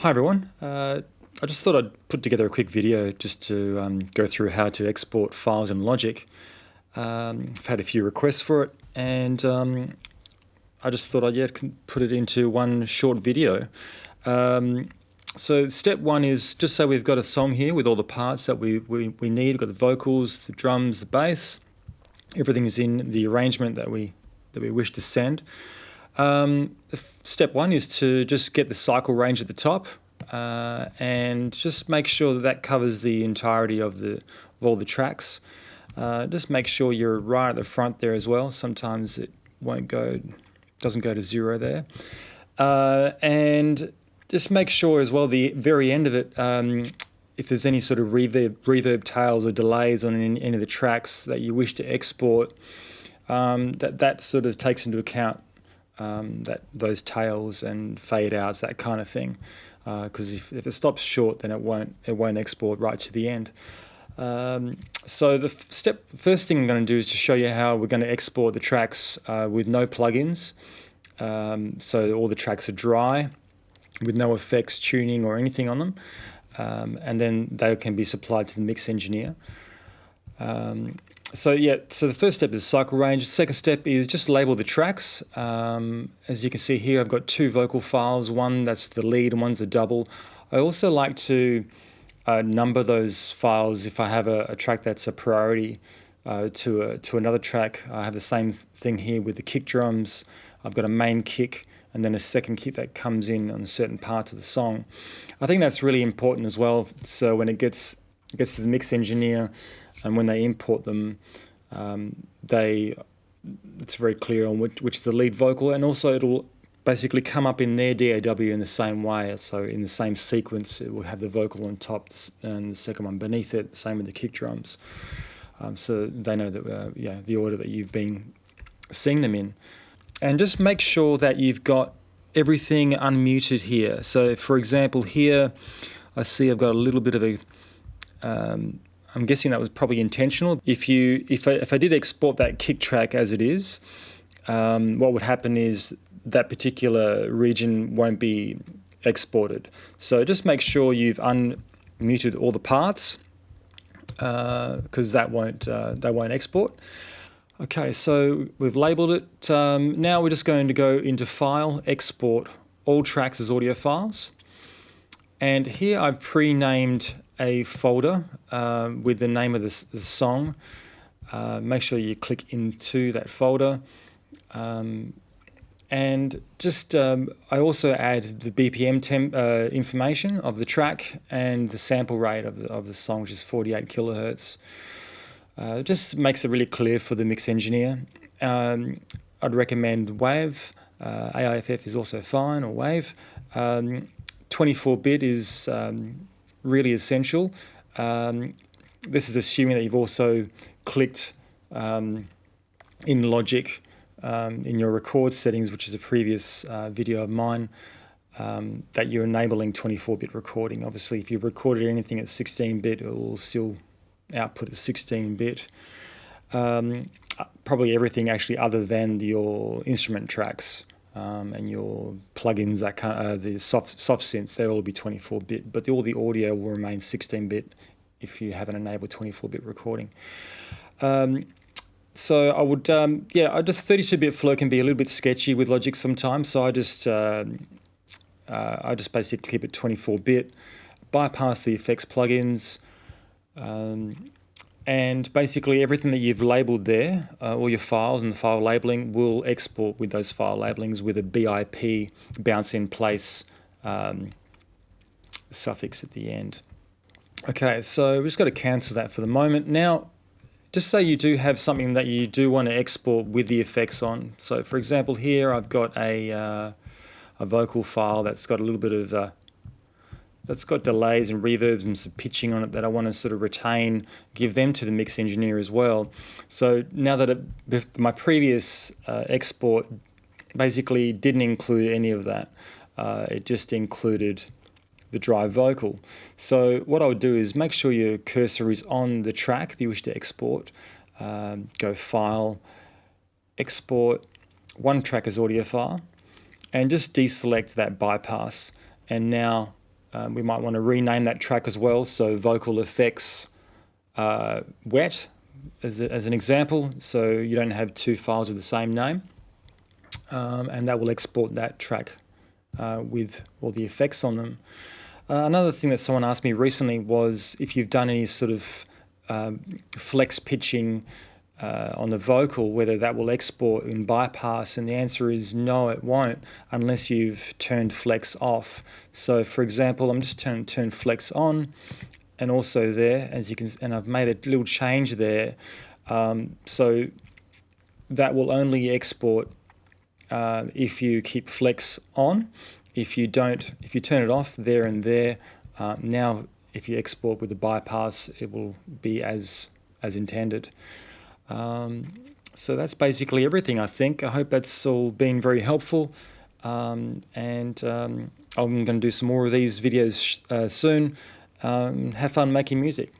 Hi everyone. I just thought I'd put together a quick video just to go through how to export files in Logic. I've had a few requests for it, and I just thought I'd put it into one short video. So step one is just so we've got a song here with all the parts that we need. We've got the vocals, the drums, the bass. Everything is in the arrangement that we wish to send. Step one is to just get the cycle range at the top and just make sure that covers the entirety of all the tracks. Just make sure you're right at the front there as well. Sometimes it doesn't go to zero there. And just make sure as well the very end of it, if there's any sort of reverb tails or delays on any of the tracks that you wish to export, that sort of takes into account those tails and fade outs, that kind of thing, because if it stops short, then it won't export right to the end. So the first thing I'm going to do is to show you how we're going to export the tracks with no plugins. So all the tracks are dry, with no effects, tuning, or anything on them, and then they can be supplied to the mix engineer. So the first step is cycle range. The second step is just label the tracks. As you can see here, I've got two vocal files, one that's the lead and one's the double. I also like to number those files if I have a track that's a priority to another track. I have the same thing here with the kick drums. I've got a main kick and then a second kick that comes in on certain parts of the song. I think that's really important as well. So when it gets to the mix engineer, and when they import them, it's very clear on which is the lead vocal, and also it'll basically come up in their DAW in the same way. So in the same sequence, it will have the vocal on top and the second one beneath it. Same with the kick drums, so they know that the order that you've been seeing them in. And just make sure that you've got everything unmuted here. So for example, here I see I've got a little bit of a I'm guessing that was probably intentional. If I did export that kick track as it is, what would happen is that particular region won't be exported. So just make sure you've unmuted all the parts, because that won't export. Okay, so we've labeled it. Now we're just going to go into File, Export, All Tracks as Audio Files. And here I've pre-named a folder with the name of the song. Make sure you click into that folder. And just I also add the BPM information of the track and the sample rate of the song, which is 48 kilohertz. Just makes it really clear for the mix engineer. I'd recommend WAV. AIFF is also fine, or WAV. 24-bit is really essential. This is assuming that you've also clicked in Logic in your record settings, which is a previous video of mine, that you're enabling 24-bit recording. Obviously, if you've recorded anything at 16-bit, it will still output at 16-bit. Probably everything actually other than your instrument tracks and your plugins, the soft synths, they'll all be 24-bit, but all the audio will remain 16-bit if you haven't enabled 24-bit recording. So I would, just 32-bit flow can be a little bit sketchy with Logic sometimes. So I just basically keep it 24-bit, bypass the effects plugins, and basically everything that you've labeled there, all your files and the file labeling, will export with those file labelings with a BIP, bounce in place suffix at the end. Okay, so we've just got to cancel that for the moment. Now, just say you do have something that you do want to export with the effects on. So for example, here I've got a vocal file that's got a little bit of that's got delays and reverbs and some pitching on it that I want to sort of retain, give them to the mix engineer as well. So now that my previous export basically didn't include any of that, it just included the dry vocal. So what I would do is make sure your cursor is on the track that you wish to export. Go File, Export, One Track as Audio File, and just deselect that bypass. And now We might want to rename that track as well, so vocal effects wet as an example, so you don't have two files with the same name, and that will export that track with all the effects on them. Another thing that someone asked me recently was if you've done any sort of flex pitching on the vocal, whether that will export in bypass, and the answer is no, it won't unless you've turned flex off. So for example, I'm just turn flex on, and also there, as you can, and I've made a little change there, so that will only export if you keep flex on. If you don't, if you turn it off there and there, now if you export with the bypass, it will be as intended. So that's basically everything, I think. I hope that's all been very helpful, and I'm going to do some more of these videos soon. Have fun making music.